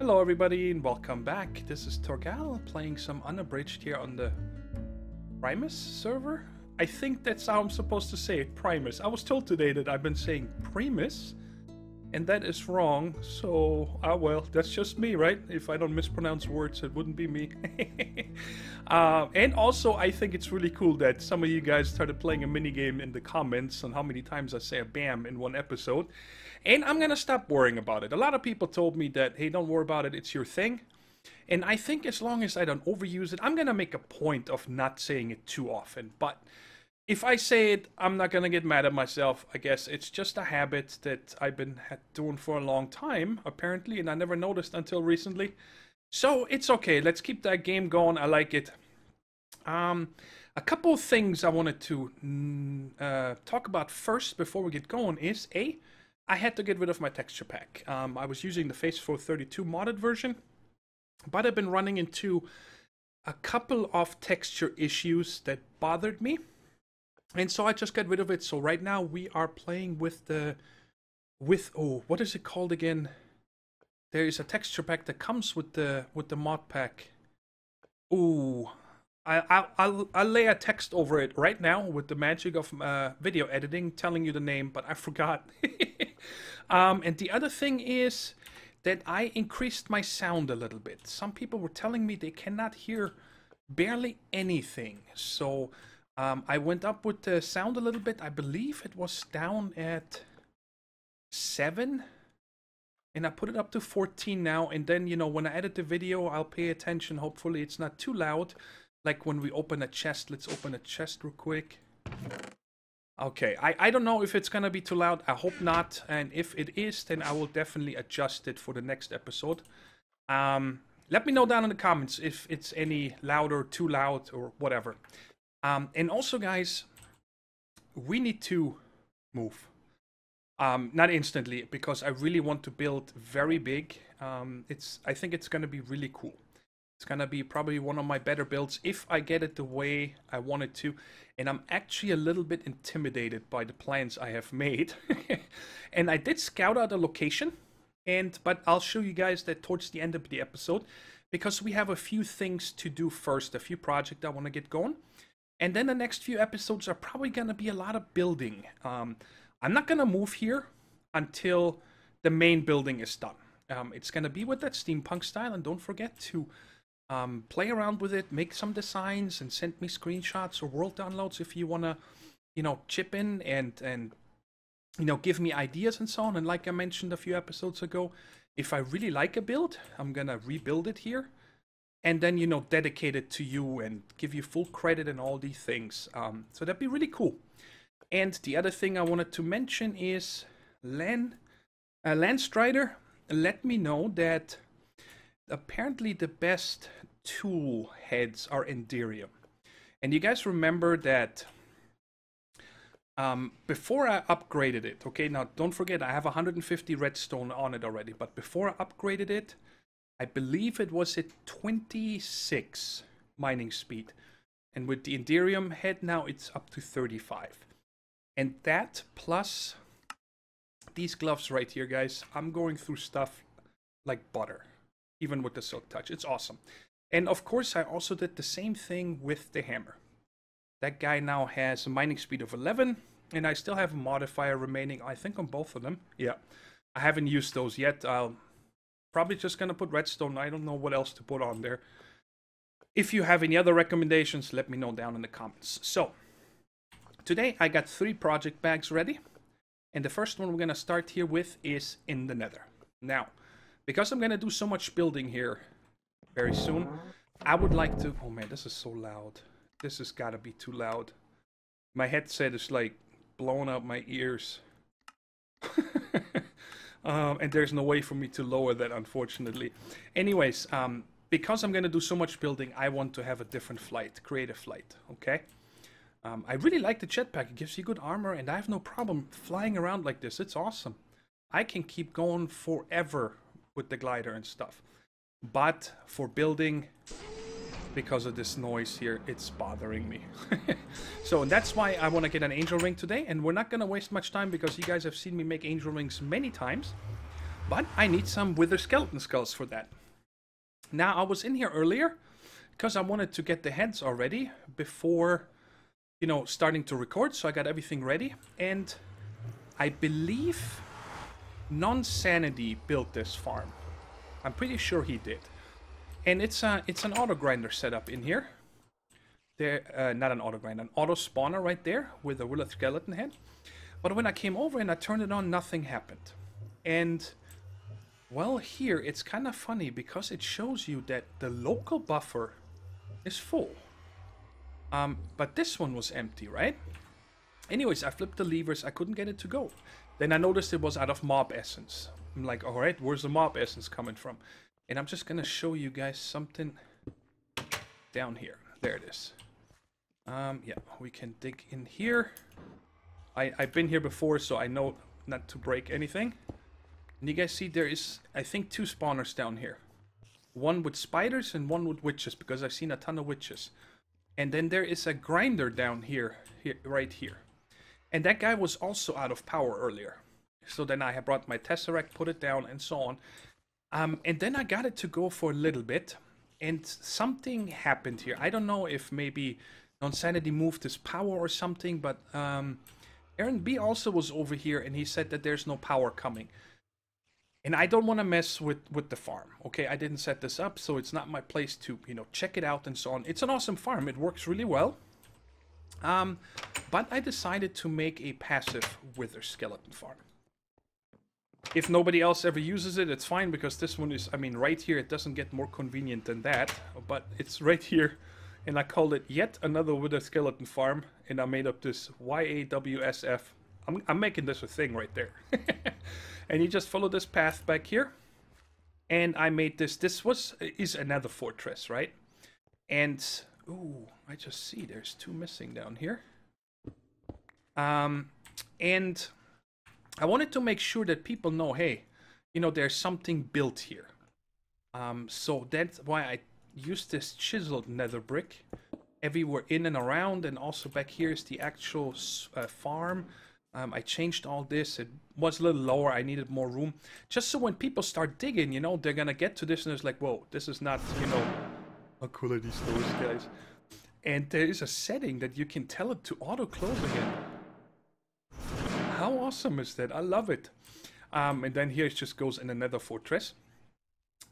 Hello everybody and welcome back. This is Thorgal playing some Unabridged here on the Primus server. I think that's how I'm supposed to say it, Primus. I was told today that I've been saying Primus, and that is wrong. So, well, that's just me, right? If I don't mispronounce words, it wouldn't be me. And also, I think it's really cool that some of you guys started playing a minigame in the comments on how many times I say a BAM in one episode. And I'm gonna stop worrying about it. A lot of people told me that, hey, don't worry about it, it's your thing. And I think as long as I don't overuse it, I'm gonna make a point of not saying it too often. But if I say it, I'm not gonna get mad at myself. I guess it's just a habit that I've been doing for a long time, apparently, and I never noticed until recently. So it's okay, let's keep that game going, I like it. A couple of things I wanted to talk about first before we get going is, I had to get rid of my texture pack. I was using the Faithful 32 modded version, but I've been running into a couple of texture issues that bothered me. And so I just got rid of it. So right now we are playing with oh, what is it called again? There is a texture pack that comes with the mod pack. Ooh, I'll lay a text over it right now with the magic of video editing, telling you the name, but I forgot. And the other thing is that I increased my sound a little bit. Some people were telling me they cannot hear barely anything. So I went up with the sound a little bit. I believe it was down at 7. And I put it up to 14 now. And then, you know, when I edit the video, I'll pay attention. Hopefully it's not too loud. Like when we open a chest. Let's open a chest real quick. Okay, I don't know if it's gonna be too loud. I hope not. And if it is, then I will definitely adjust it for the next episode. Let me know down in the comments if it's any louder, too loud, or whatever. And also, guys, we need to move. Not instantly, because I really want to build very big. I think it's gonna be really cool. It's gonna be probably one of my better builds if I get it the way I want it to. And I'm actually a little bit intimidated by the plans I have made. And I did scout out a location, but I'll show you guys that towards the end of the episode, because we have a few things to do first, a few projects I want to get going. And then the next few episodes are probably gonna be a lot of building. I'm not gonna move here until the main building is done. It's gonna be with that steampunk style, and don't forget to play around with it, make some designs, and send me screenshots or world downloads if you want to, you know, chip in and you know, give me ideas and so on. And like I mentioned a few episodes ago, if I really like a build, I'm gonna rebuild it here and then, you know, dedicate it to you and give you full credit and all these things. So that'd be really cool. And the other thing I wanted to mention is Landstrider let me know that apparently the best tool heads are Enderium. And you guys remember that before I upgraded it, okay, now don't forget I have 150 redstone on it already, but before I upgraded it, I believe it was at 26 mining speed. And with the Enderium head now it's up to 35. And that plus these gloves right here, guys, I'm going through stuff like butter. Even with the silk touch, it's awesome. And of course I also did the same thing with the hammer. That guy now has a mining speed of 11, and I still have a modifier remaining, I think, on both of them. Yeah, I haven't used those yet. I'll probably just gonna put redstone. I don't know what else to put on there. If you have any other recommendations, let me know down in the comments. So today I got 3 project bags ready, and the first one we're gonna start here with is in the Nether. Now, because I'm gonna do so much building here very soon, I would like to... Oh man, this is so loud. This has gotta be too loud. My headset is like blowing out my ears. And there's no way for me to lower that, unfortunately. Anyways, because I'm gonna do so much building, I want to have a different flight, create a flight, okay? I really like the jetpack. It gives you good armor, and I have no problem flying around like this. It's awesome. I can keep going forever with the glider and stuff, but for building, because of this noise here, it's bothering me. So that's why I want to get an angel ring today, and we're not going to waste much time because you guys have seen me make angel rings many times. But I need some wither skeleton skulls for that. Now, I was in here earlier because I wanted to get the heads already before, you know, starting to record. So I got everything ready. And I believe Non-Sanity built this farm. I'm pretty sure he did. And it's an auto grinder setup in here. There, not an auto grinder, an auto spawner right there with a wither skeleton head. But when I came over and I turned it on, nothing happened. And well, here it's kind of funny because it shows you that the local buffer is full. But this one was empty, right? Anyways, I flipped the levers, I couldn't get it to go. Then I noticed it was out of mob essence. I'm like, alright, where's the mob essence coming from? And I'm just gonna show you guys something down here. There it is. Yeah, we can dig in here. I've been here before, so I know not to break anything. And you guys see there is, I think, 2 spawners down here. One with spiders and one with witches, because I've seen a ton of witches. And then there is a grinder down here, right here. And that guy was also out of power earlier. So then I had brought my Tesseract, put it down, and so on. And then I got it to go for a little bit. And something happened here. I don't know if maybe Non-Sanity moved his power or something, but Aaron B also was over here and he said that there's no power coming. And I don't want to mess with the farm, okay? I didn't set this up, so it's not my place to, you know, check it out and so on. It's an awesome farm. It works really well. But I decided to make a passive wither skeleton farm. If nobody else ever uses it, it's fine, because this one is, I mean, right here, it doesn't get more convenient than that. But it's right here, and I called it yet another wither skeleton farm, and I made up this YAWSF. I'm making this a thing right there. And you just follow this path back here. And I made this. This is another fortress, right? And, ooh, I just see there's 2 missing down here. And I wanted to make sure that people know, hey, you know, there's something built here. So that's why I used this chiseled nether brick everywhere in and around. And also back here is the actual farm. I changed all this. It was a little lower. I needed more room. Just so when people start digging, you know, they're going to get to this and it's like, whoa, this is not, you know, how cool are these doors, guys? And there is a setting that you can tell it to auto-close again. How awesome is that? I love it. And then here it just goes in another fortress.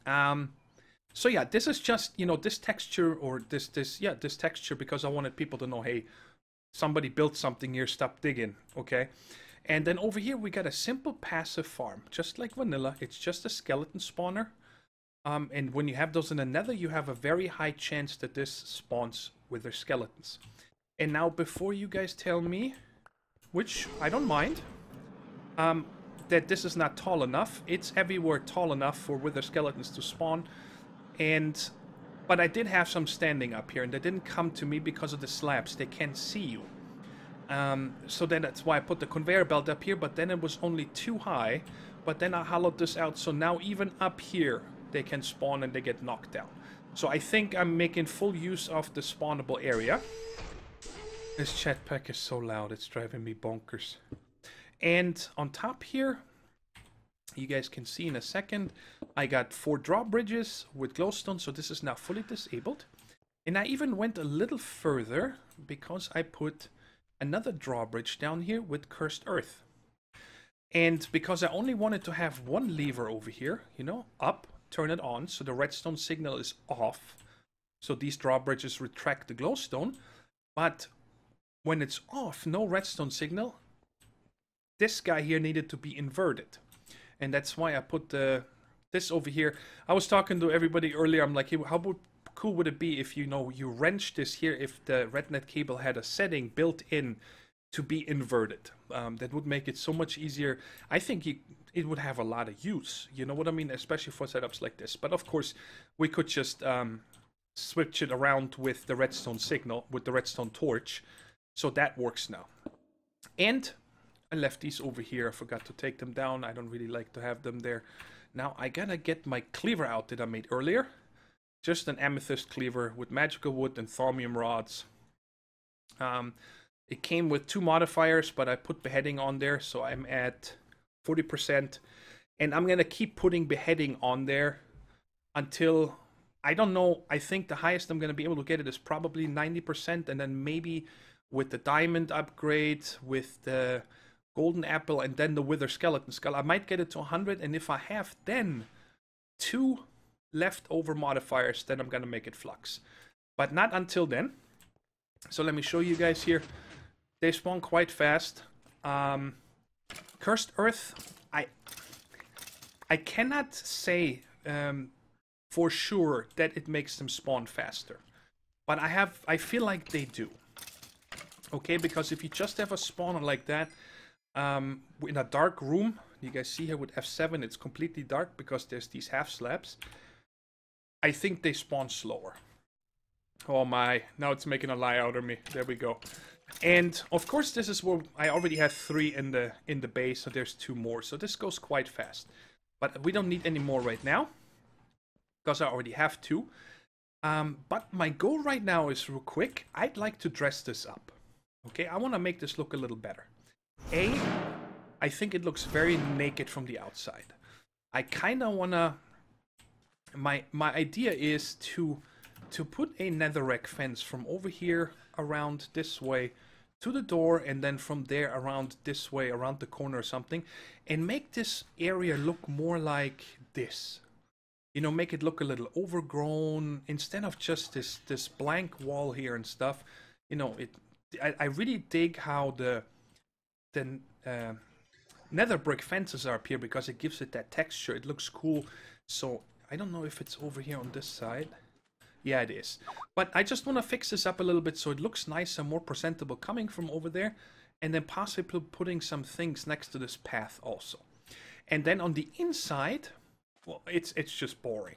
So yeah, this is just, you know, this texture or this texture, because I wanted people to know, hey, somebody built something here, stop digging, okay? And then over here we got a simple passive farm, just like vanilla. It's just a skeleton spawner. And when you have those in the nether, you have a very high chance that this spawns with their skeletons. And now before you guys tell me, which I don't mind, that this is not tall enough, it's everywhere tall enough for wither skeletons to spawn. But I did have some standing up here, and they didn't come to me because of the slabs. They can't see you. So then that's why I put the conveyor belt up here, but then it was only too high. But then I hollowed this out, so now even up here, they can spawn and they get knocked down. So I think I'm making full use of the spawnable area. This jetpack is so loud, it's driving me bonkers. And on top here, you guys can see in a second, I got 4 drawbridges with glowstone, so this is now fully disabled. And I even went a little further because I put another drawbridge down here with cursed earth. And because I only wanted to have one lever over here, you know, up, turn it on, so the redstone signal is off. So these drawbridges retract the glowstone. But when it's off, no redstone signal, this guy here needed to be inverted. And that's why I put this over here. I was talking to everybody earlier. I'm like, hey, how cool would it be if, you know, you wrench this here, if the RedNet cable had a setting built in to be inverted. That would make it so much easier. I think it would have a lot of use. You know what I mean? Especially for setups like this. But of course, we could just switch it around with the redstone signal, with the redstone torch. So that works now. And I left these over here. I forgot to take them down. I don't really like to have them there. Now I gotta get my cleaver out that I made earlier. Just an amethyst cleaver with magical wood and thaumium rods. It came with 2 modifiers, but I put beheading on there, so I'm at 40%. And I'm gonna keep putting beheading on there until, I don't know, I think the highest I'm gonna be able to get it is probably 90%, and then maybe with the diamond upgrade, with the golden apple, and then the wither skeleton skull, I might get it to 100, and if I have then 2 leftover modifiers, then I'm gonna make it flux. But not until then. So let me show you guys here. They spawn quite fast. Cursed Earth, I cannot say for sure that it makes them spawn faster, but I feel like they do. Okay, because if you just have a spawner like that in a dark room, you guys see here with F7, it's completely dark because there's these half slabs. I think they spawn slower. Oh my, now it's making a lie out of me. There we go. And of course this is where I already have 3 in the base, so there's 2 more. So this goes quite fast. But we don't need any more right now, because I already have 2. But my goal right now is real quick. I'd like to dress this up. Okay, I want to make this look a little better. I think it looks very naked from the outside. I kind of want to... My idea is to put a netherrack fence from over here around this way to the door, and then from there around this way, around the corner or something, and make this area look more like this. You know, make it look a little overgrown instead of just this blank wall here and stuff. You know, I really dig how the nether brick fences are up here, because it gives it that texture. It looks cool. So I don't know if it's over here on this side. Yeah, it is. But I just want to fix this up a little bit so it looks nice and more presentable coming from over there. And then possibly putting some things next to this path also. And then on the inside, well, it's just boring.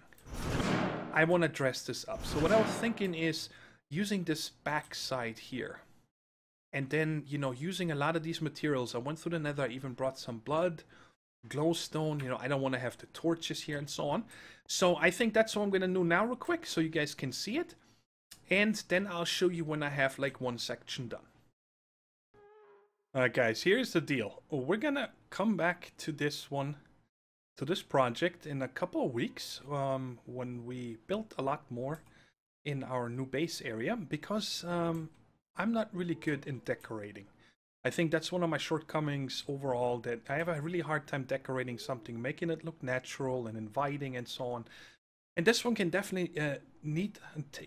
I want to dress this up. So what I was thinking is using this back side here. And then, you know, using a lot of these materials. I went through the nether, I even brought some blood, glowstone, you know, I don't want to have the torches here and so on. So I think that's what I'm going to do now real quick, so you guys can see it. And then I'll show you when I have like one section done. Alright guys, here's the deal. We're going to come back to this one, to this project in a couple of weeks, when we built a lot more in our new base area, because I'm not really good in decorating. I think that's one of my shortcomings overall, that I have a really hard time decorating something, making it look natural and inviting and so on. And this one can definitely need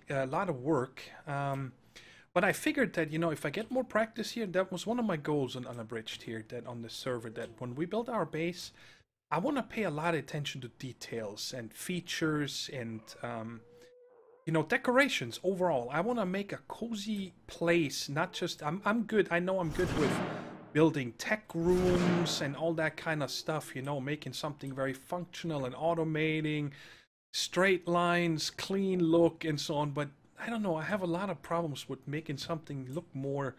a lot of work. But I figured that, you know, if I get more practice here, that was one of my goals on Unabridged here, that on the server, that when we build our base, I want to pay a lot of attention to details and features and, you know, decorations overall. I want to make a cozy place, not just... I'm good. I know I'm good with building tech rooms and all that kind of stuff, you know, making something very functional and automating, straight lines, clean look, and so on. But I don't know, I have a lot of problems with making something look more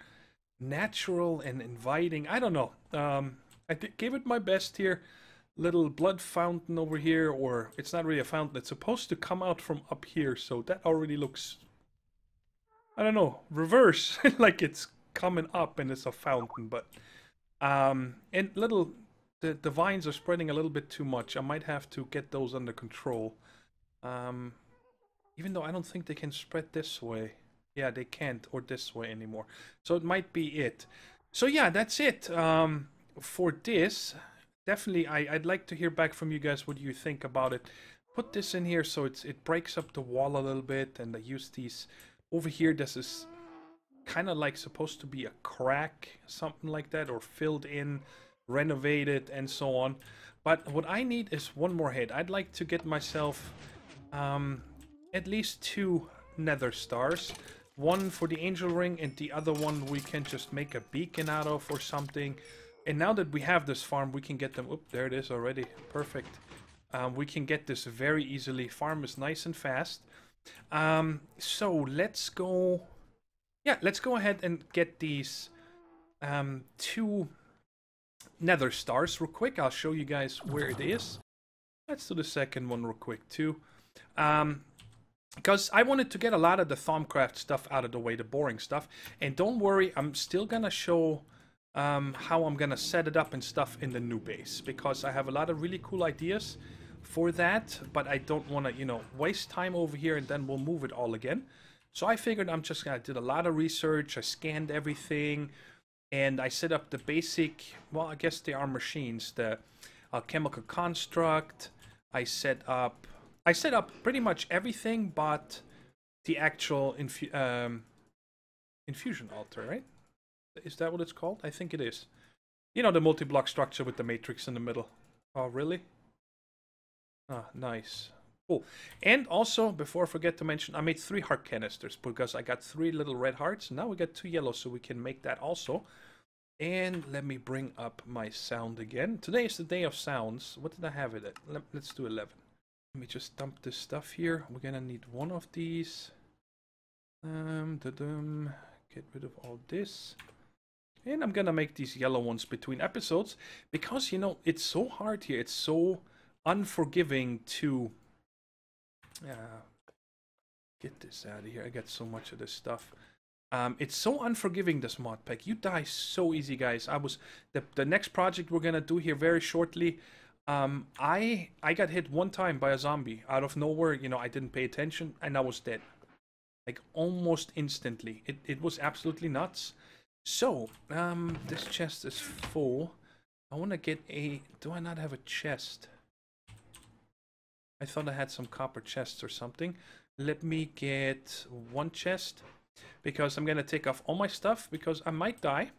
natural and inviting. I don't know. I gave it my best here. Little blood fountain over here, or it's not really a fountain, it's supposed to come out from up here, so that already looks, I don't know, reverse, like it's coming up and it's a fountain. But and the vines are spreading a little bit too much. I might have to get those under control, even though I don't think they can spread this way. Yeah, they can't, or this way anymore, so it might be it. So yeah, that's it for this. Definitely, I'd like to hear back from you guys what you think about it. Put this in here so it breaks up the wall a little bit, and I use these over here. This is kind of like supposed to be a crack, something like that, or filled in, renovated, and so on. But what I need is one more head. I'd like to get myself at least 2 nether stars. One for the angel ring, and the other one we can just make a beacon out of or something. And now that we have this farm, we can get them... Oop, there it is already. Perfect. We can get this very easily. Farm is nice and fast. So let's go... Yeah, let's go ahead and get these 2 nether stars real quick. I'll show you guys where it is. Let's do the second one real quick too. Because I wanted to get a lot of the Thaumcraft stuff out of the way, the boring stuff. And don't worry, I'm still gonna show how I'm gonna set it up and stuff in the new base, because I have a lot of really cool ideas for that, but I don't want to, you know, waste time over here and then we'll move it all again. So I figured I did a lot of research, I scanned everything, and I set up the basic, well, I guess they are machines, the chemical construct. I set up pretty much everything but the actual infusion altar, right? Is that what it's called? I think it is. You know, the multi-block structure with the matrix in the middle. Oh, really? Ah, nice. Cool. And also, before I forget to mention, I made 3 heart canisters because I got 3 little red hearts. Now we got 2 yellow, so we can make that also. And let me bring up my sound again. Today is the day of sounds. What did I have it at? Let's do 11. Let me just dump this stuff here. We're gonna need one of these. Get rid of all this. And I'm gonna make these yellow ones between episodes because, you know, it's so hard here. It's so unforgiving to get this out of here. I got so much of this stuff. It's so unforgiving, this mod pack. You die so easy, guys. The next project we're gonna do here very shortly. I got hit one time by a zombie out of nowhere. You know, I didn't pay attention and I was dead, like almost instantly. It was absolutely nuts. So, this chest is full. I want to get a... Do I not have a chest? I thought I had some copper chests or something. Let me get 1 chest, because I'm going to take off all my stuff, because I might die.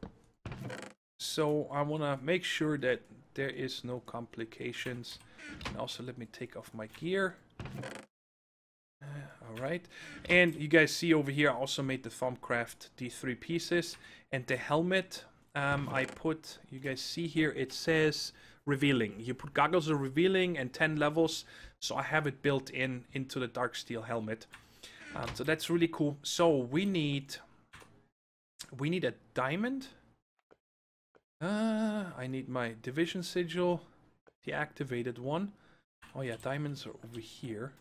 So, I want to make sure that there is no complications. And also, let me take off my gear. Alright, and you guys see over here I also made the Thumbcraft D3 pieces, and the helmet I put, you guys see here, it says revealing. You put goggles of revealing and 10 levels, so I have it built into the dark steel helmet. So that's really cool. So we need a diamond. I need my division sigil, the activated one. Oh yeah, diamonds are over here.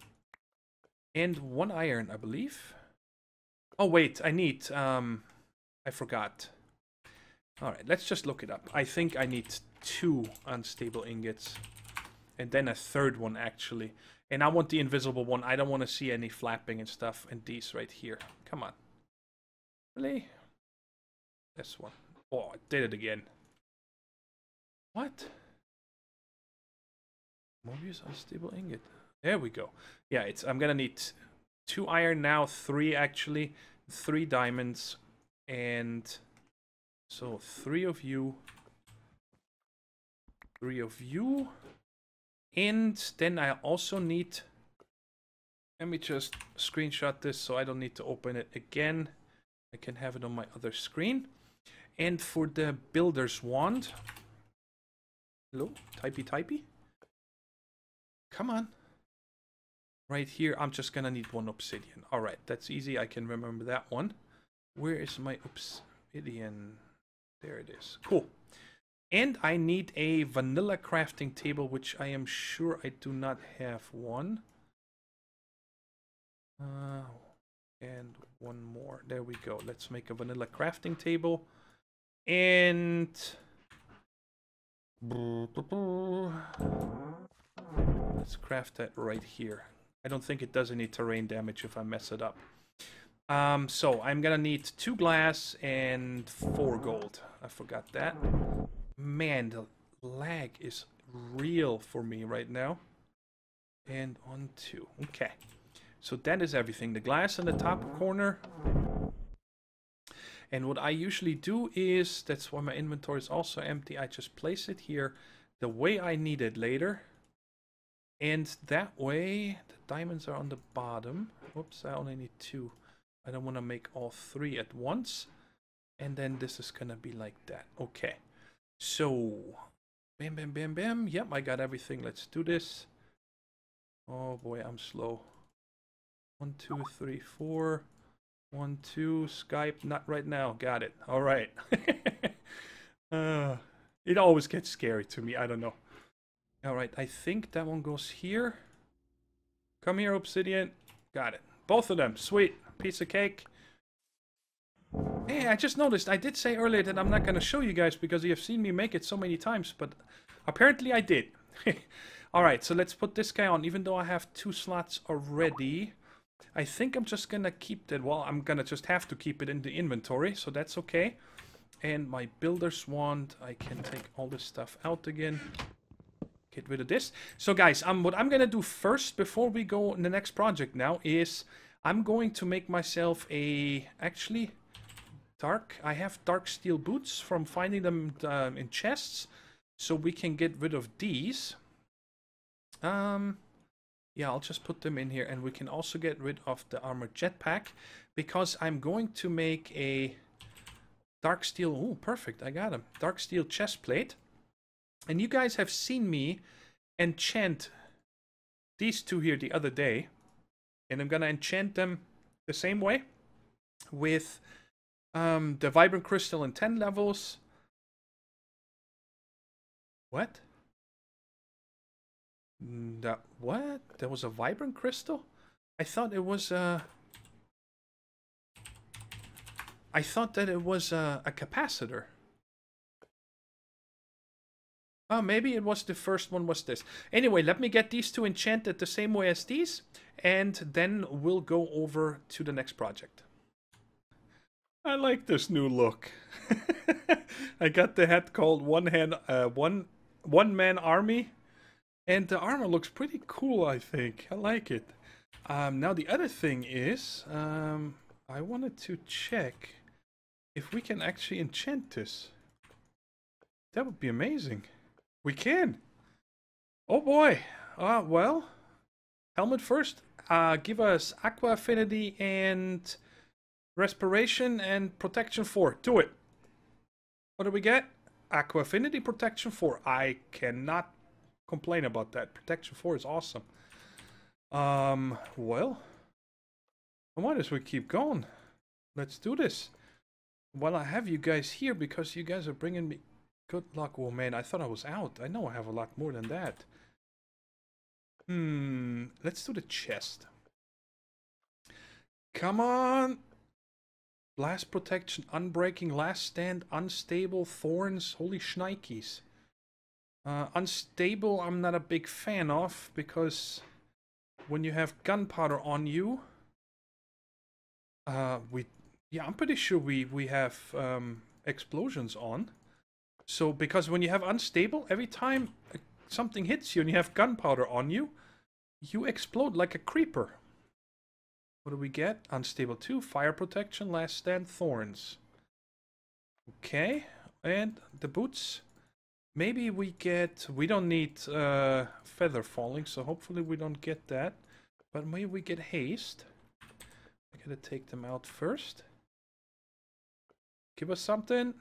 And 1 iron, I believe. Oh, wait, I need... I forgot. Alright, let's just look it up. I think I need 2 unstable ingots. And then a 3rd one, actually. And I want the invisible one. I don't want to see any flapping and stuff. And these right here. Come on. Really? This one. Oh, I did it again. What? Mobius unstable ingot. There we go. Yeah, I'm gonna need 2 iron now, 3 actually, 3 diamonds, and so 3 of you, 3 of you, and then I also need, let me just screenshot this so I don't need to open it again. I can have it on my other screen. And for the builder's wand, hello, typey. Come on. Right here, I'm just gonna need 1 obsidian. Alright, that's easy. I can remember that one. Where is my obsidian? There it is. Cool. And I need a vanilla crafting table, which I am sure I do not have one. And 1 more. There we go. Let's make a vanilla crafting table. And... let's craft that right here. I don't think it does any terrain damage if I mess it up. So I'm gonna need 2 glass and 4 gold. I forgot that. Man, the lag is real for me right now. And 1, 2. Okay. So that is everything. The glass in the top corner. And what I usually do is, that's why my inventory is also empty, I just place it here the way I need it later. And that way, the diamonds are on the bottom. Whoops, I only need 2. I don't want to make all 3 at once. And then this is going to be like that. Okay. So, bam, bam, bam, bam. Yep, I got everything. Let's do this. Oh boy, I'm slow. 1, 2, 3, 4. 1, 2. Skype, not right now. Got it. All right. It always gets scary to me. I don't know. Alright, I think that one goes here. Come here, obsidian. Got it. Both of them. Sweet. Piece of cake. Hey, I just noticed, I did say earlier that I'm not going to show you guys because you have seen me make it so many times, but apparently I did. Alright, so let's put this guy on, even though I have 2 slots already. I think I'm just going to keep that, well, I'm going to just have to keep it in the inventory, so that's okay. And my builder's wand, I can take all this stuff out again. Get rid of this. So guys, what I'm going to do first, before we go in the next project now, is I'm going to make myself a, actually, I have dark steel boots from finding them in chests, so we can get rid of these. Yeah, I'll just put them in here, and we can also get rid of the armored jetpack, because I'm going to make a dark steel, oh perfect, I got him, dark steel chest plate. And you guys have seen me enchant these 2 here the other day, and I'm gonna enchant them the same way with the vibrant crystal in 10 levels. What? What? There was a vibrant crystal? I thought it was I thought that it was a capacitor. Oh, maybe it was the first one was this. Anyway, let me get these 2 enchanted the same way as these, and then we'll go over to the next project. I like this new look. I got the hat called One Man Army, and the armor looks pretty cool, I think. I like it. Now the other thing is, I wanted to check if we can actually enchant this. That would be amazing. We can. Oh boy. Well, helmet first. Give us aqua affinity and respiration and protection 4. Do it. What do we get? Aqua affinity, protection 4. I cannot complain about that. Protection 4 is awesome. Well, I might as well keep going. Let's do this. Well, I have you guys here because you guys are bringing me good luck. Oh man, I thought I was out. I know I have a lot more than that. Let's do the chest. Come on. Blast protection, unbreaking, last stand, unstable, thorns, holy shnikes. Unstable I'm not a big fan of, because when you have gunpowder on you, yeah, I'm pretty sure we have explosions on. So, because when you have unstable, every time something hits you and you have gunpowder on you, you explode like a creeper. What do we get? Unstable 2, fire protection, last stand, thorns. Okay, and the boots. Maybe we don't need feather falling, so hopefully we don't get that. But maybe we get haste. I gotta take them out first. Give us something.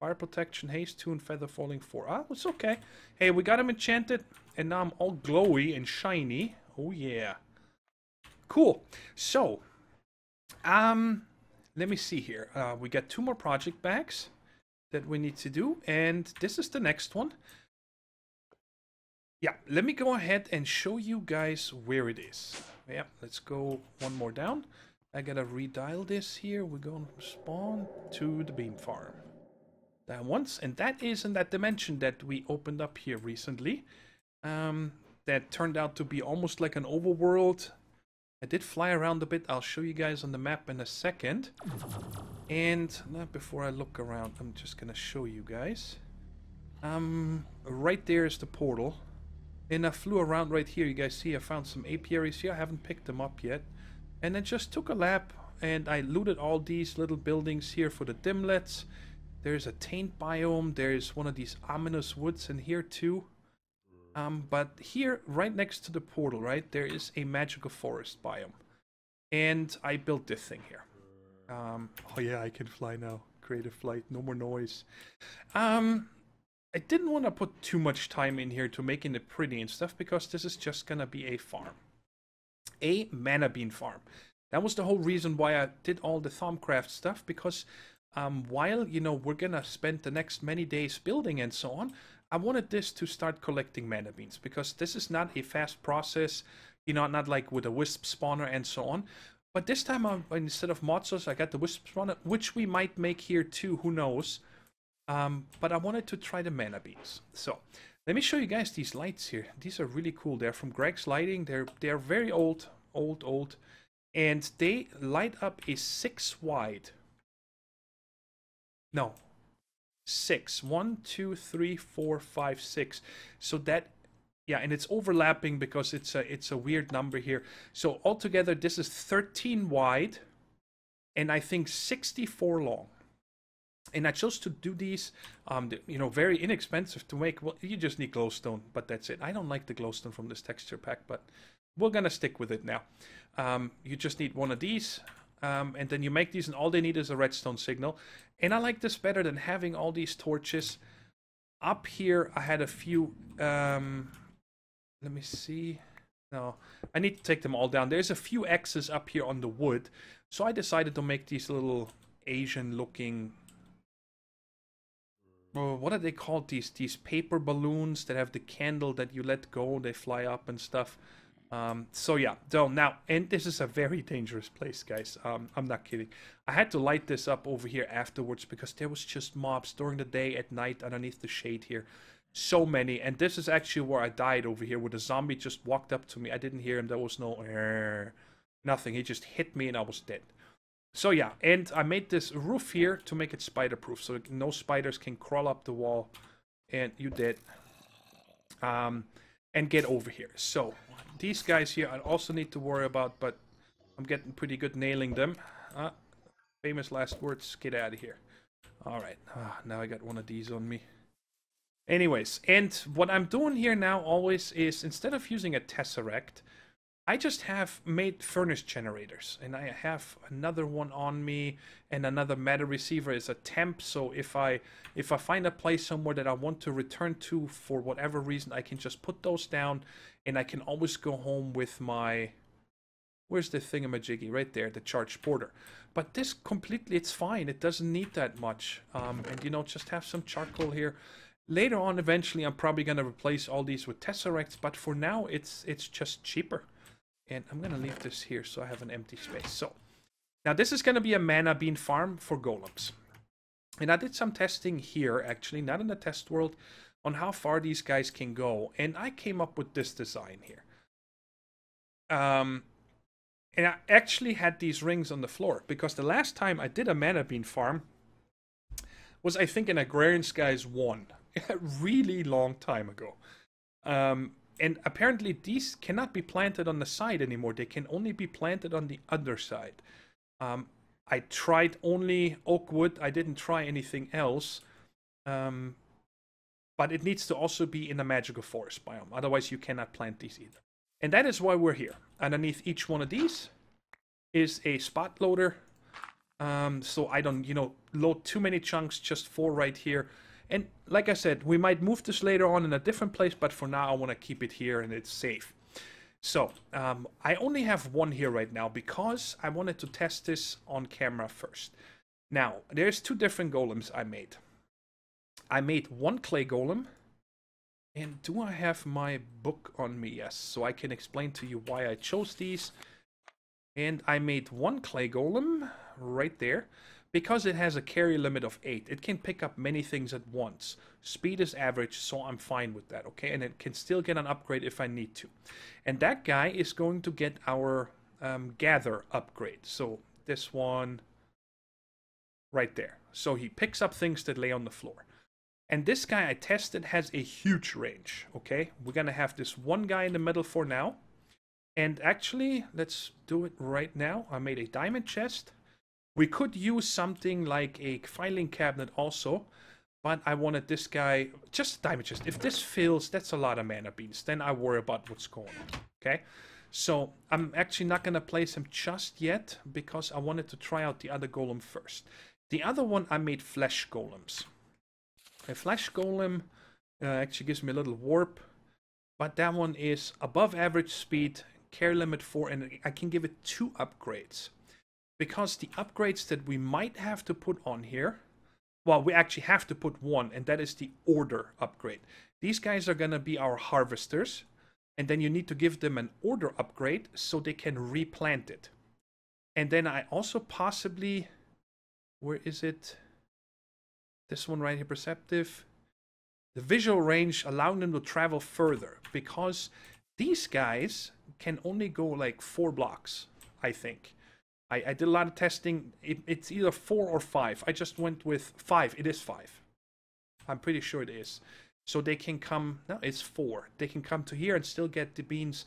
Fire protection, haste 2, and feather falling 4. Ah, it's okay. Hey, we got them enchanted, and now I'm all glowy and shiny. Oh yeah. Cool. So, let me see here. We got 2 more project bags that we need to do, and this is the next one. Yeah, let me go ahead and show you guys where it is. Yeah, let's go 1 more down. I gotta redial this here. We're going to spawn to the beam farm. That once, and that is in that dimension that we opened up here recently. That turned out to be almost like an overworld. I did fly around a bit. I'll show you guys on the map in a second. And before I look around, I'm just gonna show you guys. Right there is the portal. And I flew around right here. You guys see I found some apiaries here. I haven't picked them up yet. And I just took a lap and I looted all these little buildings here for the dimlets. There's a taint biome. There's one of these ominous woods in here too. But here, right next to the portal, right, there is a magical forest biome. And I built this thing here. Oh yeah, I can fly now. Creative flight, no more noise. I didn't want to put too much time in here to making it pretty and stuff, because this is just gonna be a farm. A mana bean farm. That was the whole reason why I did all the Thaumcraft stuff, because while, you know, we're gonna spend the next many days building and so on, I wanted this to start collecting mana beans, because this is not a fast process, you know, not like with a wisp spawner and so on. But this time, instead of Mozos, I got the Wisps on it, which we might make here too, who knows. But I wanted to try the mana beans. So, let me show you guys these lights here. These are really cool. They're from Greg's Lighting. They're very old. And they light up a 6 wide. No. 6. 1, 2, 3, 4, 5, 6. So that, yeah, and it's overlapping because it's a weird number here. So altogether, this is 13 wide, and I think 64 long. And I chose to do these, you know, very inexpensive to make. Well, you just need glowstone, but that's it. I don't like the glowstone from this texture pack, but we're gonna stick with it now. You just need one of these, and then you make these, and all they need is a redstone signal. And I like this better than having all these torches. Up here, I had a few. Let me see. No, I need to take them all down. There's a few X's up here on the wood, so I decided to make these little Asian-looking. Oh, what are they called? These paper balloons that have the candle that you let go, they fly up and stuff. So yeah, so now, and this is a very dangerous place, guys. I'm not kidding. I had to light this up over here afterwards because there was just mobs during the day, at night, underneath the shade here. So many, and this is actually where I died over here, where the zombie just walked up to me. I didn't hear him. There was no nothing. He just hit me and I was dead. So yeah, and I made this roof here to make it spider-proof, so no spiders can crawl up the wall. And you did. And get over here. So these guys here I also need to worry about, but I'm getting pretty good nailing them. Famous last words, get out of here. Alright, now I got one of these on me. Anyways, and what I'm doing here now always is, instead of using a tesseract, I just have made furnace generators, and I have another one on me, and another matter receiver is a temp. So if I find a place somewhere that I want to return to for whatever reason, I can just put those down, and I can always go home with my, where's the thingamajiggy? Right there, the charged porter. But this completely, it's fine. It doesn't need that much, and you know, just have some charcoal here. Later on, eventually, I'm probably gonna replace all these with tesseracts, but for now, it's just cheaper. And I'm going to leave this here so I have an empty space. So, now this is going to be a mana bean farm for golems. And I did some testing here, actually, not in the test world, on how far these guys can go. And I came up with this design here. And I actually had these rings on the floor, because the last time I did a mana bean farm was, I think, in Agrarian Skies 1. A really long time ago. And apparently these cannot be planted on the side anymore. They can only be planted on the underside. I tried only oak wood. I didn't try anything else. But it needs to also be in a magical forest biome. Otherwise you cannot plant these either. And that is why we're here. Underneath each one of these is a spot loader. So I don't, you know, load too many chunks, just 4 right here. And like I said, we might move this later on in a different place, but for now I want to keep it here and it's safe. So, I only have one here right now because I wanted to test this on camera first. Now, there's 2 different golems I made. I made one clay golem. And do I have my book on me? Yes, so I can explain to you why I chose these. And I made one clay golem right there. Because it has a carry limit of 8, it can pick up many things at once. Speed is average, so I'm fine with that, okay? And it can still get an upgrade if I need to. And that guy is going to get our gather upgrade. So this one right there. So he picks up things that lay on the floor. And this guy I tested has a huge range, okay? We're going to have this one guy in the middle for now. And actually, let's do it right now. I made a diamond chest. We could use something like a filing cabinet also, but I wanted this guy, just a diamond chest. If this fills, that's a lot of mana beans. Then I worry about what's going on, okay? So I'm actually not going to place him just yet because I wanted to try out the other golem first. The other one, I made flesh golems. A flesh golem actually gives me a little warp, but that one is above average speed, care limit 4, and I can give it 2 upgrades. Because the upgrades that we might have to put on here, well, we actually have to put one, and that is the order upgrade. These guys are going to be our harvesters, and then you need to give them an order upgrade so they can replant it. And then I also possibly, where is it? This one right here, perceptive. The visual range allowing them to travel further, because these guys can only go like 4 blocks, I think. I did a lot of testing. It's either 4 or 5. I just went with 5. It is 5. I'm pretty sure it is. So they can come, no, it's 4. They can come to here and still get the beans,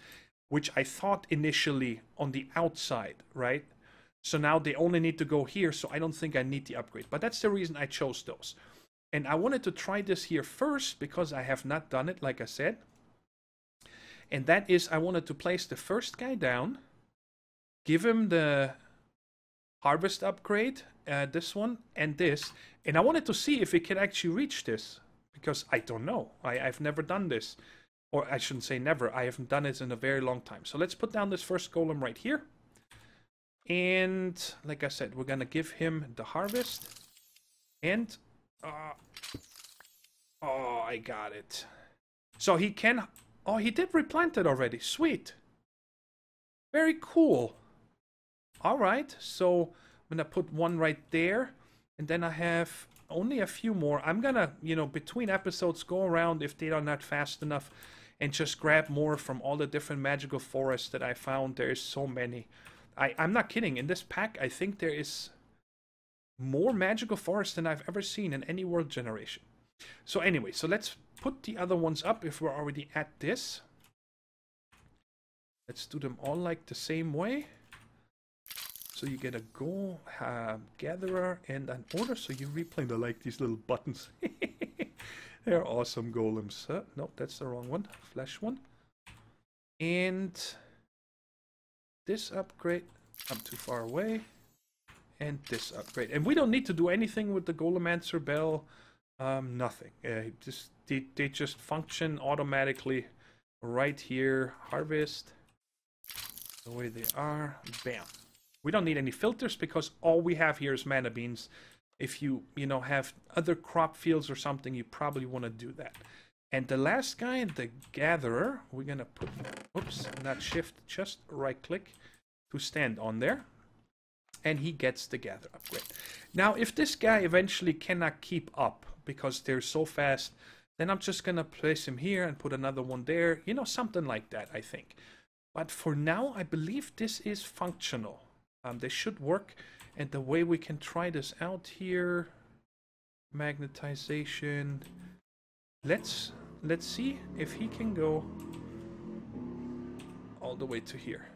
which I thought initially on the outside, right? So now they only need to go here, so I don't think I need the upgrade. But that's the reason I chose those. And I wanted to try this here first because I have not done it, like I said. And that is, I wanted to place the first guy down, give him the harvest upgrade, this one and this. And I wanted to see if it can actually reach this, because I don't know. I've never done this. Or I shouldn't say never. I haven't done it in a very long time. So let's put down this first golem right here. And like I said, we're going to give him the harvest. And, oh, I got it. So he can, oh, he did replant it already. Sweet. Very cool. All right, so I'm going to put one right there. And then I have only a few more. I'm going to, you know, between episodes, go around if they are not fast enough and just grab more from all the different magical forests that I found. There's so many. I'm not kidding. In this pack, I think there is more magical forests than I've ever seen in any world generation. So anyway, so let's put the other ones up if we're already at this. Let's do them all like the same way. So you get a goal, gatherer, and an order. So you replay. I like these little buttons. They're awesome golems. No, that's the wrong one. Flesh one. And this upgrade. I'm too far away. And this upgrade. And we don't need to do anything with the Golemancer bell. Nothing. They just function automatically right here. Harvest. The way they are. Bam. We don't need any filters because all we have here is mana beans. If you know, have other crop fields or something, you probably want to do that. And the last guy, the gatherer, we're going to put, oops, not shift, just right click to stand on there. And he gets the gather upgrade. Now, if this guy eventually cannot keep up because they're so fast, then I'm just going to place him here and put another one there. You know, something like that, I think. But for now, I believe this is functional. They should work. And the way we can try this out here, magnetization. Let's see if he can go all the way to here.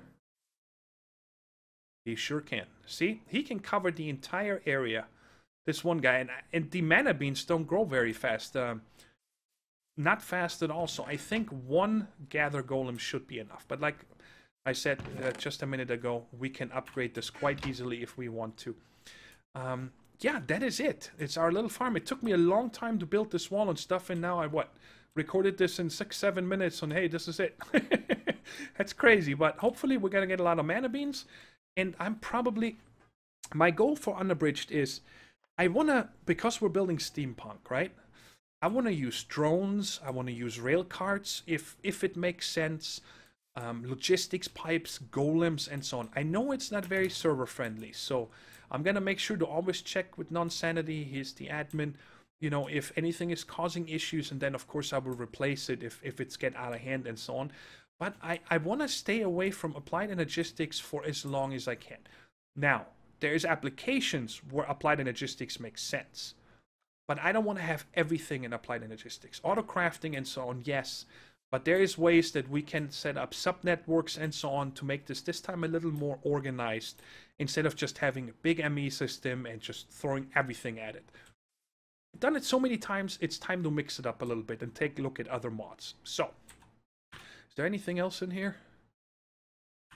He sure can. See, he can cover the entire area. This one guy, and the mana beans don't grow very fast. Not fast at all. So I think one gather golem should be enough. But like I said just a minute ago, we can upgrade this quite easily if we want to. Yeah, that is it. It's our little farm. It took me a long time to build this wall and stuff, and now I recorded this in 6-7 minutes, and hey, this is it. That's crazy, but hopefully we're gonna get a lot of mana beans. And I'm probably, my goal for Unabridged is, I wanna, because we're building steampunk, right? I wanna use drones. I wanna use rail carts if it makes sense. Logistics pipes, golems, and so on. I know it's not very server friendly, so I'm gonna make sure to always check with Non-Sanity. He's the admin, you know, if anything is causing issues, and then of course I will replace it if it's get out of hand and so on. But I want to stay away from applied energistics for as long as I can. Now, there's applications where applied energistics makes sense, but I don't want to have everything in applied energistics. Auto crafting and so on, yes. But there is ways that we can set up sub-networks and so on to make this time a little more organized instead of just having a big ME system and just throwing everything at it. I've done it so many times, it's time to mix it up a little bit and take a look at other mods. So, is there anything else in here?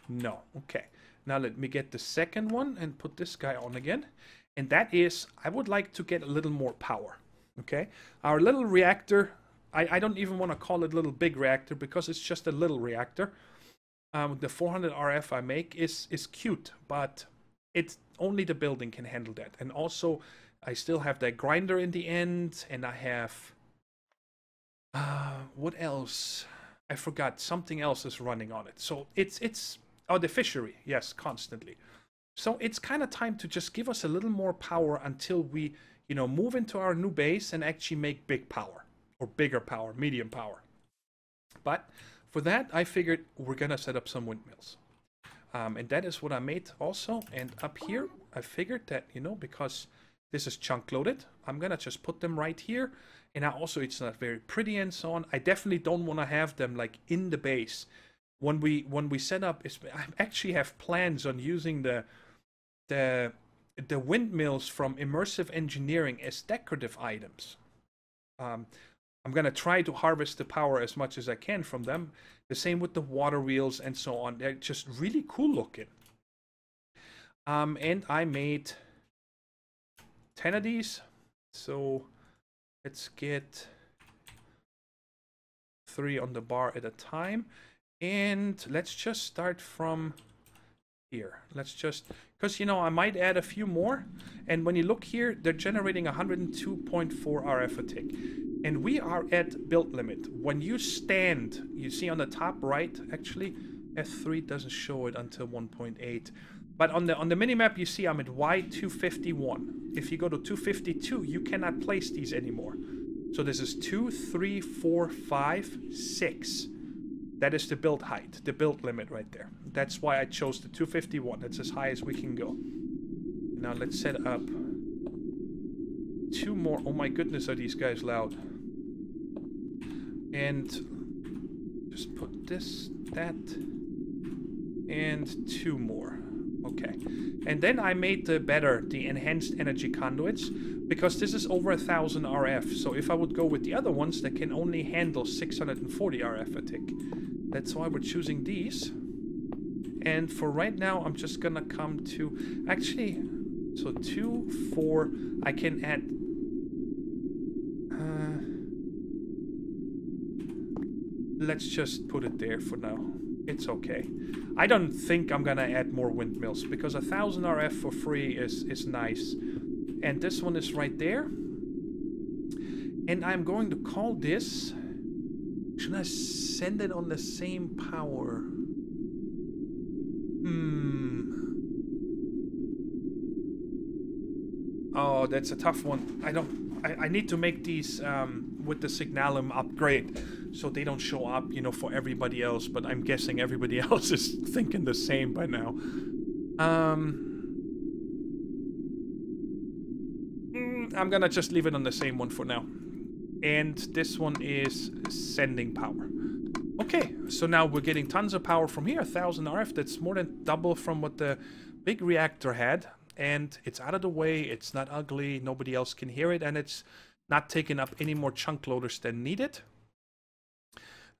No. Okay. Now let me get the second one and put this guy on again. And that is, I would like to get a little more power. Okay. Our little reactor, I don't even want to call it little big reactor because it's just a little reactor. The 400 RF I make is cute, but it's only the building can handle that. And also, I still have that grinder in the end, and I have what else? I forgot, something else is running on it. So it's oh, the fishery, yes, constantly. So it's kind of time to just give us a little more power until we, you know, move into our new base and actually make big power. Or bigger power, medium power. But for that, I figured we're going to set up some windmills. And that is what I made also. And up here, I figured that, you know, because this is chunk loaded, I'm going to just put them right here. And also, it's not very pretty and so on. I definitely don't want to have them like in the base. When we set up, I actually have plans on using the windmills from immersive engineering as decorative items. I'm going to try to harvest the power as much as I can from them. The same with the water wheels and so on. They're just really cool looking. And I made 10 of these. So let's get 3 on the bar at a time. And let's just start from here. Let's just, because, you know, I might add a few more. And when you look here, they're generating 102.4 RF a tick. And we are at build limit. When you stand, you see on the top right, actually, F3 doesn't show it until 1.8. But on the minimap, you see I'm at Y251. If you go to 252, you cannot place these anymore. So this is 2, 3, 4, 5, 6. That is the build height, the build limit right there. That's why I chose the 251. That's as high as we can go. Now let's set up 2 more. Oh my goodness, are these guys loud. And just put this, that, and 2 more. Okay. And then I made the enhanced energy conduits, because this is over 1000 RF. So if I would go with the other ones, they can only handle 640 RF a tick. That's why we're choosing these. And for right now, I'm just gonna come to, actually, so 2, 4, I can add, let's just put it there for now. It's okay. I don't think I'm gonna add more windmills, because 1000 RF for free is nice. And this one is right there. And I'm going to call this, should I send it on the same power? Oh, that's a tough one. I need to make these with the Signalum upgrade so they don't show up, you know, for everybody else, but I'm guessing everybody else is thinking the same by now. I'm gonna just leave it on the same one for now. And this one is sending power. Okay, so now we're getting tons of power from here, 1000 RF. That's more than double from what the big reactor had. And it's out of the way, it's not ugly, nobody else can hear it, and it's not taking up any more chunk loaders than needed.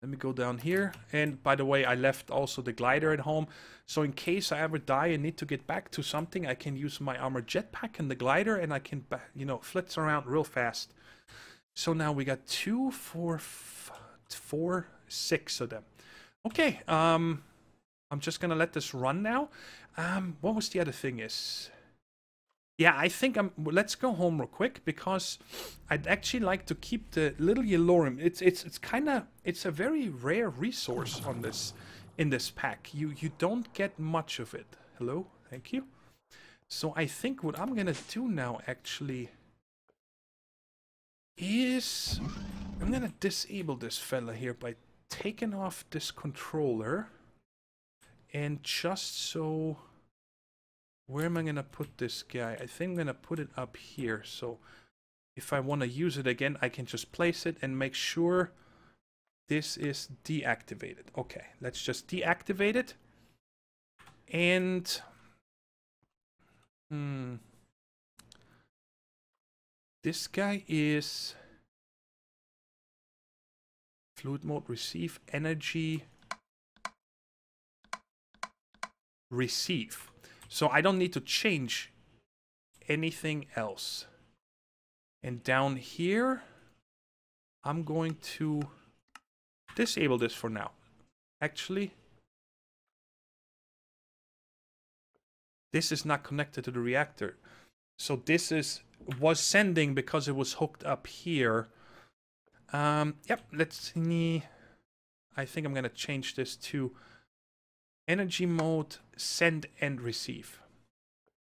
Let me go down here. And by the way, I left also the glider at home. So in case I ever die and need to get back to something, I can use my armored jetpack and the glider, and I can, you know, flitz around real fast. So now we got 2, 4, 4, 6 of them. Okay, I'm just gonna let this run now. What was the other thing is? Yeah, I think let's go home real quick, because I'd actually like to keep the little yellorium. It's a very rare resource on this, in this pack. You don't get much of it. Hello, thank you. So I think what I'm gonna do now actually is I'm gonna disable this fella here by taking off this controller, and just so, where am I gonna put this guy? I think I'm gonna put it up here, so if I want to use it again, I can just place it and make sure this is deactivated. Okay, let's just deactivate it. And this guy is fluid mode, receive energy, receive. So I don't need to change anything else. And down here, I'm going to disable this for now. Actually, this is not connected to the reactor. So this was sending because it was hooked up here. Yep, let's see. I think I'm gonna change this to energy mode, send and receive.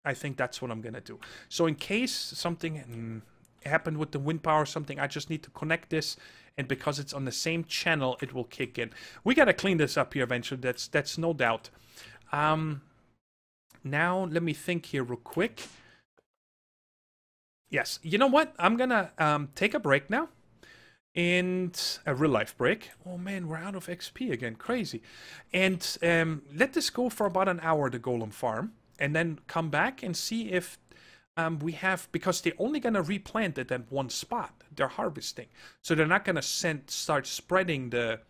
I think that's what I'm gonna do. So in case something happened with the wind power or something, I just need to connect this, and because it's on the same channel, it will kick in. We gotta clean this up here eventually. That's no doubt. Now let me think here real quick. Yes, you know what? I'm gonna take a break now. And a real life break. Oh man, we're out of XP again. Crazy. And let this go for about an hour, the golem farm. And then come back and see if we have... Because they're only going to replant it at one spot. They're harvesting. So they're not going to start spreading the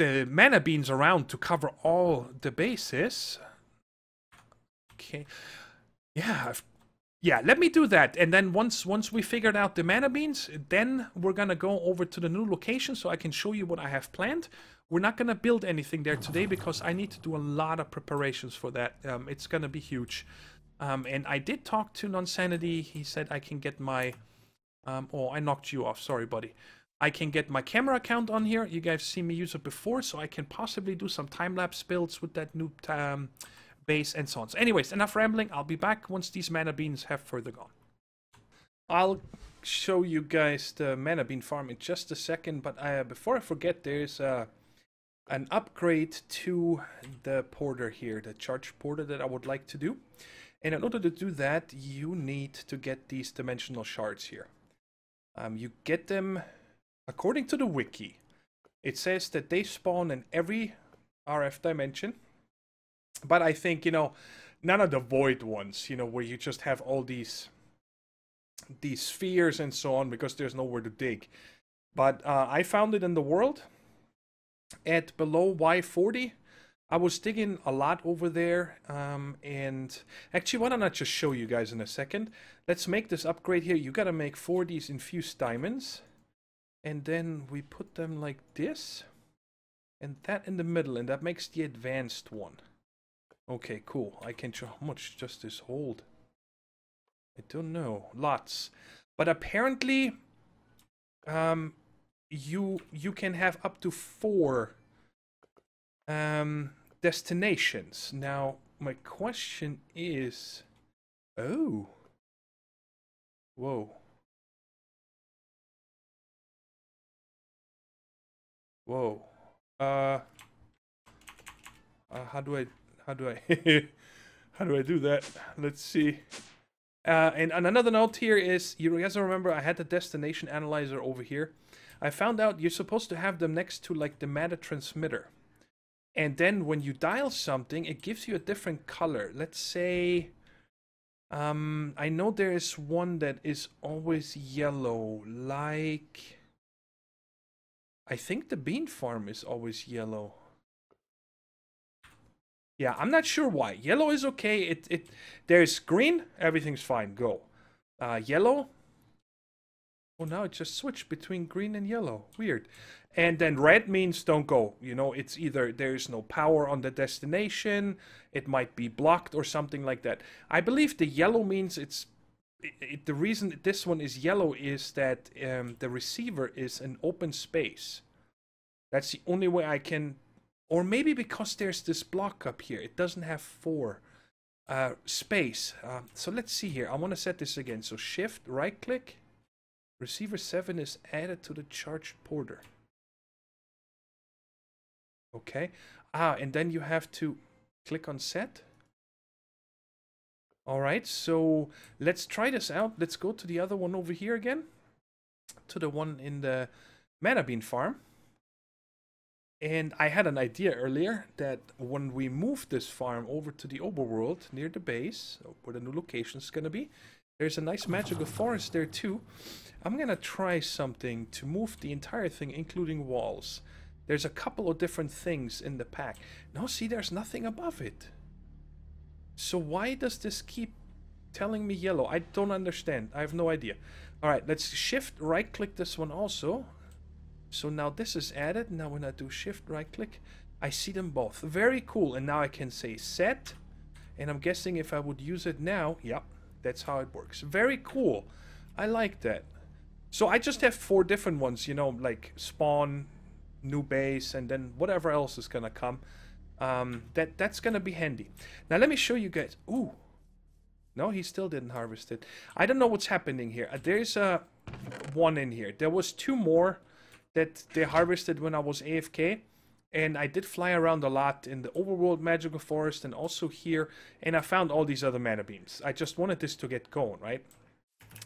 mana beans around to cover all the bases. Okay. Yeah, let me do that. And then once we figured out the mana beans, then we're going to go over to the new location so I can show you what I have planned. We're not going to build anything there today because I need to do a lot of preparations for that. It's going to be huge. And I did talk to Nonsanity. He said I can get my... oh, I knocked you off. Sorry, buddy. I can get my camera account on here. You guys seen me use it before, so I can possibly do some time-lapse builds with that new... base and so on. So anyways, enough rambling. I'll be back once these mana beans have further gone. I'll show you guys the mana bean farm in just a second, but before I forget, there's an upgrade to the porter here, the charge porter that I would like to do. And in order to do that, you need to get these dimensional shards here. You get them according to the wiki. It says that they spawn in every RF dimension. But I think, you know, none of the void ones, you know, where you just have all these spheres and so on, because there's nowhere to dig. But I found it in the world at below Y40. I was digging a lot over there. And actually, why don't I just show you guys in a second? Let's make this upgrade here. You got to make 4 of these infused diamonds. And then we put them like this. And that in the middle. And that makes the advanced one. Okay, cool. I can show how much just this hold. I don't know. Lots. But apparently, you can have up to 4 destinations. Now, my question is... Oh. Whoa. Whoa. How do I how do I do that? Let's see. And another note here is, you guys remember I had the destination analyzer over here. I found out you're supposed to have them next to like the matter transmitter. And then when you dial something, it gives you a different color. Let's say, I know there is one that is always yellow, like, I think the bean farm is always yellow. Yeah, I'm not sure why. Yellow is okay. There's green, everything's fine. Go. Yellow. Oh, now it just switched between green and yellow. Weird. And then red means don't go. You know, it's either there's no power on the destination, it might be blocked or something like that. I believe the yellow means the reason this one is yellow is that the receiver is an open space. That's the only way I can... Or maybe because there's this block up here. It doesn't have 4 space. So let's see here. I want to set this again. So shift, right click. Receiver 7 is added to the charged porter. Okay. And then you have to click on set. Alright, so let's try this out. Let's go to the other one over here again. To the one in the mana bean farm. And I had an idea earlier that when we move this farm over to the overworld near the base, where the new location is going to be, there's a nice magical forest there too. I'm going to try something to move the entire thing, including walls. There's a couple of different things in the pack. Now see, there's nothing above it. So why does this keep telling me yellow? I don't understand. I have no idea. Alright, let's shift right click this one also. So now this is added. Now when I do shift right click, I see them both. Very cool. And now I can say set. And I'm guessing if I would use it now, yep, that's how it works. Very cool. I like that. So I just have 4 different ones, you know, like spawn, new base, and then whatever else is gonna come. That's gonna be handy. Now let me show you guys. Ooh, no, he still didn't harvest it. I don't know what's happening here. There's one in here. There was 2 more that they harvested when I was AFK. And I did fly around a lot in the overworld magical forest and also here. And I found all these other mana beans. I just wanted this to get going, right?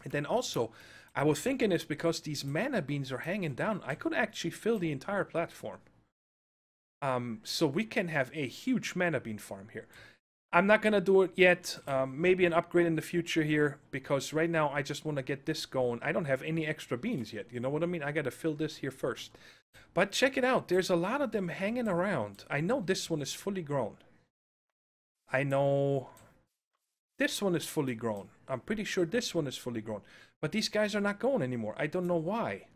And then also, I was thinking is because these mana beans are hanging down, I could actually fill the entire platform. So we can have a huge mana bean farm here. I'm not going to do it yet. Maybe an upgrade in the future here. Because right now I just want to get this going. I don't have any extra beans yet. You know what I mean? I got to fill this here first. But check it out. There's a lot of them hanging around. I know this one is fully grown. I know this one is fully grown. I'm pretty sure this one is fully grown. But these guys are not going anymore. I don't know why.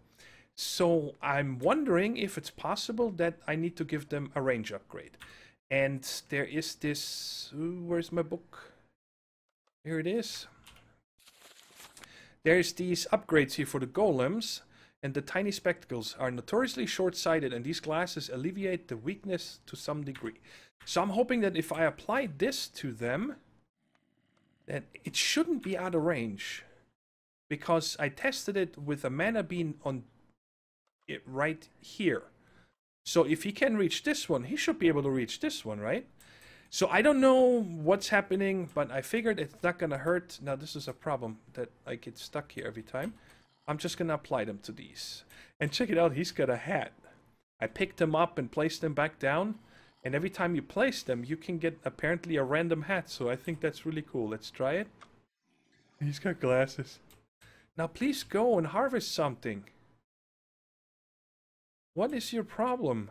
So I'm wondering if it's possible that I need to give them a range upgrade. And there is this... Ooh, where's my book? Here it is. There's these upgrades here for the golems. And the tiny spectacles are notoriously short-sighted. And these glasses alleviate the weakness to some degree. So I'm hoping that if I apply this to them, that it shouldn't be out of range. Because I tested it with a mana bean on it right here. So if he can reach this one, he should be able to reach this one, right? So I don't know what's happening, but I figured it's not going to hurt. Now this is a problem that I get stuck here every time. I'm just going to apply them to these. And check it out, he's got a hat. I picked them up and placed them back down. And every time you place them, you can get apparently a random hat. So I think that's really cool. Let's try it. He's got glasses. Now please go and harvest something. What is your problem?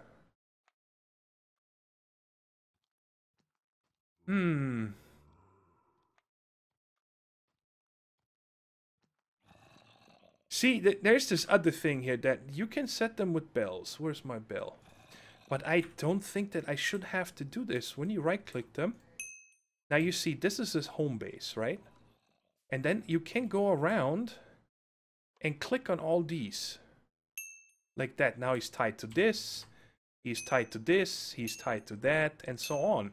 See, there's this other thing here that you can set them with bells. Where's my bell? But I don't think that I should have to do this. When you right-click them, now you see this is his home base, right? And then you can go around and click on all these. Like that. Now he's tied to this. He's tied to this. He's tied to that. And so on.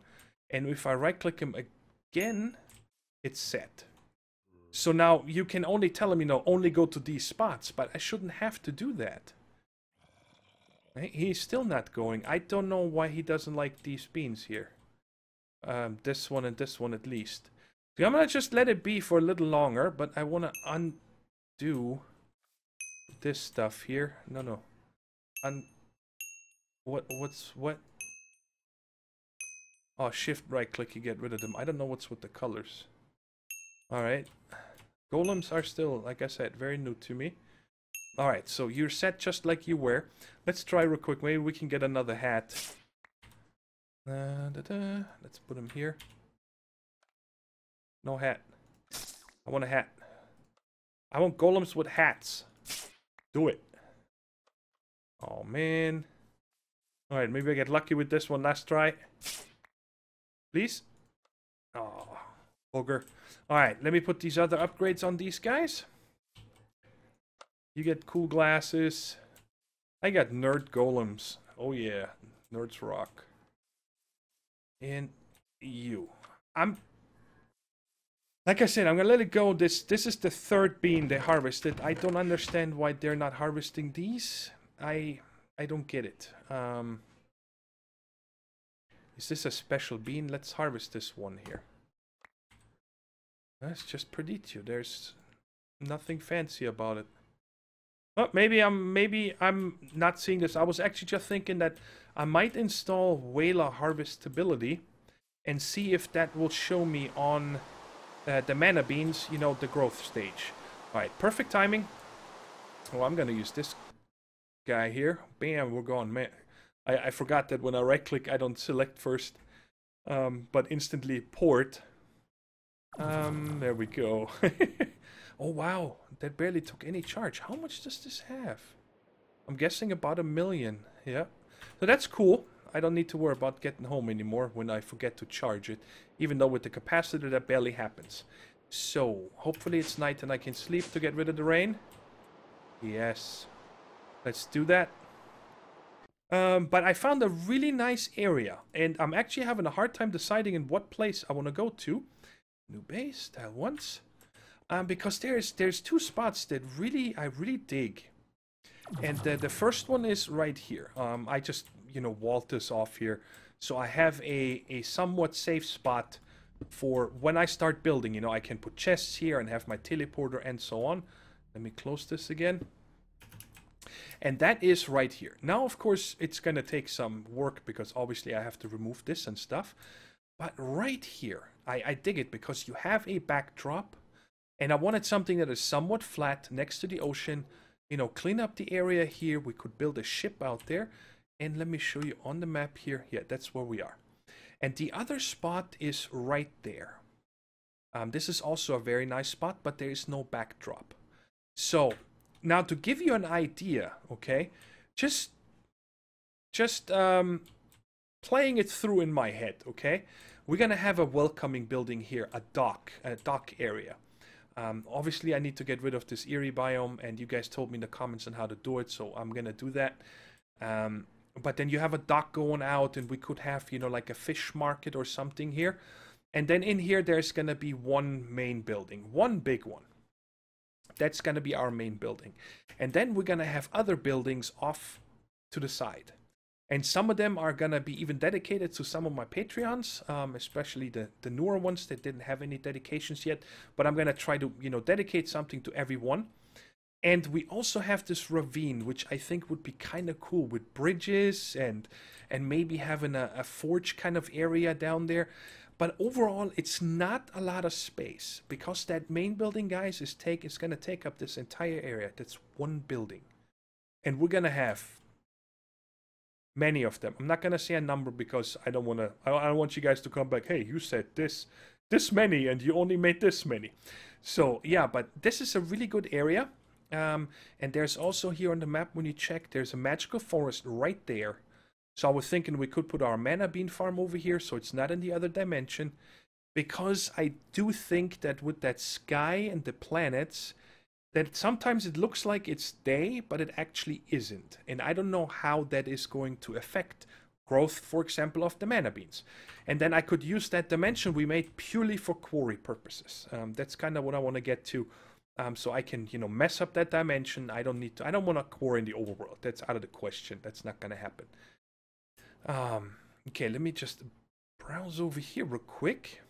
And if I right-click him again, it's set. So now you can only tell him, you know, only go to these spots. But I shouldn't have to do that. Right? He's still not going. I don't know why he doesn't like these beans here. This one and this one at least. So I'm going to just let it be for a little longer. But I want to undo this stuff here. No. What? Oh, shift right click, you get rid of them. I don't know what's with the colors. Alright. Golems are still, like I said, very new to me. Alright, so you're set just like you were. Let's try real quick. Maybe we can get another hat. Let's put him here. No hat. I want a hat. I want golems with hats. Do it. Oh, man. Alright, maybe I get lucky with this one last try. Please? Oh, booger. Alright, let me put these other upgrades on these guys. You get cool glasses. I got nerd golems. Oh, yeah. Nerds rock. And you. Like I said, I'm gonna let it go. This is the 3rd bean they harvested. I don't understand why they're not harvesting these. I don't get it. Is this a special bean? Let's harvest this one here. That's just Preditio. There's nothing fancy about it. Oh, maybe I'm not seeing this. I was actually just thinking that I might install Whala harvestability and see if that will show me on the mana beans, you know, the growth stage. Alright, perfect timing. Oh, I'm gonna use this guy here. Bam, we're gone, man. I forgot that when I right click I don't select first, but instantly port. There we go. Oh wow, that barely took any charge. How much does this have? I'm guessing about 1 million. Yeah, so that's cool. I don't need to worry about getting home anymore when I forget to charge it, even though with the capacitor that barely happens. So hopefully it's night and I can sleep to get rid of the rain. Yes, let's do that. But I found a really nice area, and I'm actually having a hard time deciding in what place I want to go to. New base, tile once. Because there's two spots that I really dig. And the first one is right here. I just, walled this off here. So I have a somewhat safe spot for when I start building. I can put chests here and have my teleporter and so on. Let me close this again. And that is right here. Now, of course, it's going to take some work because obviously I have to remove this and stuff. But right here, I dig it because you have a backdrop. And I wanted something that is somewhat flat next to the ocean. Clean up the area here. We could build a ship out there. And let me show you on the map here. Yeah, that's where we are. And the other spot is right there. This is also a very nice spot, but there is no backdrop. So, now to give you an idea, okay, just playing it through in my head, okay? We're going to have a welcoming building here, a dock area. Obviously, I need to get rid of this eerie biome, and you guys told me in the comments on how to do it, so I'm going to do that. But then you have a dock going out, and we could have, like a fish market or something here. And then in here, there's going to be one main building, one big one. That's going to be our main building. And then we're going to have other buildings off to the side. And some of them are going to be even dedicated to some of my Patreons, especially the newer ones that didn't have any dedications yet. But I'm going to try to, dedicate something to everyone. And we also have this ravine, which I think would be kind of cool with bridges and maybe having a forge kind of area down there. But overall, it's not a lot of space because that main building, guys, is going to take up this entire area. That's one building. And we're going to have many of them. I'm not going to say a number because I don't want you guys to come back, hey, you said this many and you only made this many. So, yeah, but this is a really good area. And there's also here on the map, when you check, there's a magical forest right there. So I was thinking we could put our mana bean farm over here so it's not in the other dimension. Because I do think that with that sky and the planets, that sometimes it looks like it's day, but it actually isn't. And I don't know how that is going to affect growth, for example, of the mana beans. And then I could use that dimension we made purely for quarry purposes. That's kind of what I want to get to. So I can, mess up that dimension. I don't want to quarry in the overworld. That's out of the question. That's not going to happen. Okay, let me just browse over here real quick.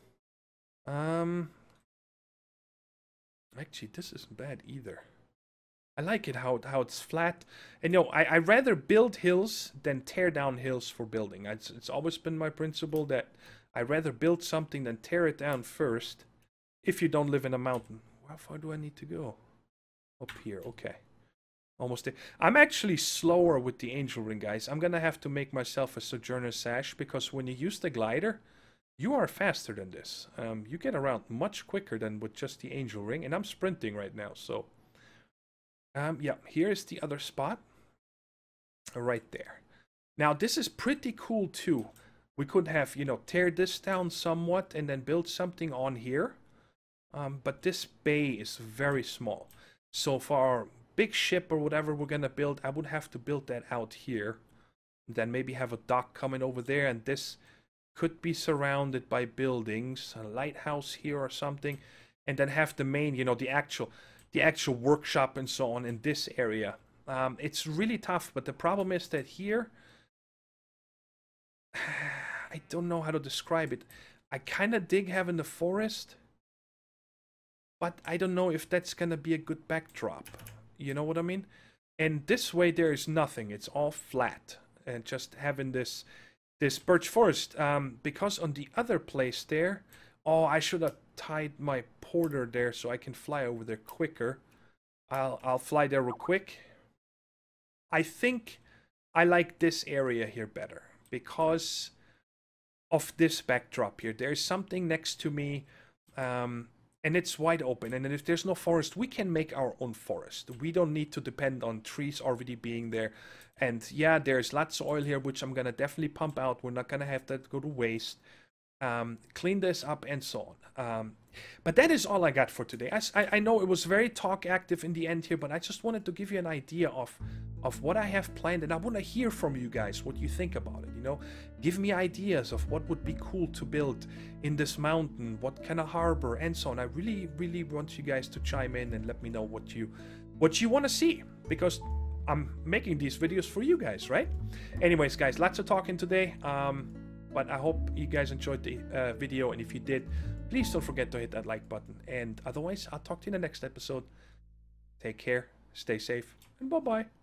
Actually, this isn't bad either. I like it how it's flat. And I rather build hills than tear down hills for building. It's always been my principle that I rather build something than tear it down first. If you don't live in a mountain. How far do I need to go? Up here, okay. Almost there. I'm actually slower with the angel ring, guys. I'm gonna have to make myself a sojourner sash because when you use the glider, you are faster than this. You get around much quicker than with just the angel ring, and I'm sprinting right now, so yeah, here's the other spot right there. Now this is pretty cool too. We could have, tear this down somewhat and then build something on here. But this bay is very small. So for our big ship or whatever we're gonna build, I would have to build that out here. Then maybe have a dock coming over there, and this could be surrounded by buildings, a lighthouse here or something, and then have the main, the actual workshop and so on in this area. It's really tough, but the problem is that here, I don't know how to describe it. I kind of dig having the forest, but I don't know if that's gonna be a good backdrop. You know what I mean? And this way there is nothing. It's all flat. And just having this birch forest. Because on the other place there... Oh, I should have tied my porter there so I can fly over there quicker. I'll fly there real quick. I think I like this area here better. Because of this backdrop here. There's something next to me... and it's wide open. And then if there's no forest, we can make our own forest. We don't need to depend on trees already being there. And yeah, there's lots of oil here, which I'm going to definitely pump out. We're not going to have that go to waste. clean this up, and so on. But that is all I got for today. I know it was very talk active in the end here, but I just wanted to give you an idea of what I have planned, and I want to hear from you guys what you think about it. You know, give me ideas of what would be cool to build in this mountain, what kind of harbor, and so on. I really, really want you guys to chime in and let me know what you want to see, because I'm making these videos for you guys, right? Anyways, guys, lots of talking today. But I hope you guys enjoyed the video, and if you did, please don't forget to hit that like button. And otherwise, I'll talk to you in the next episode. Take care, stay safe, and bye-bye.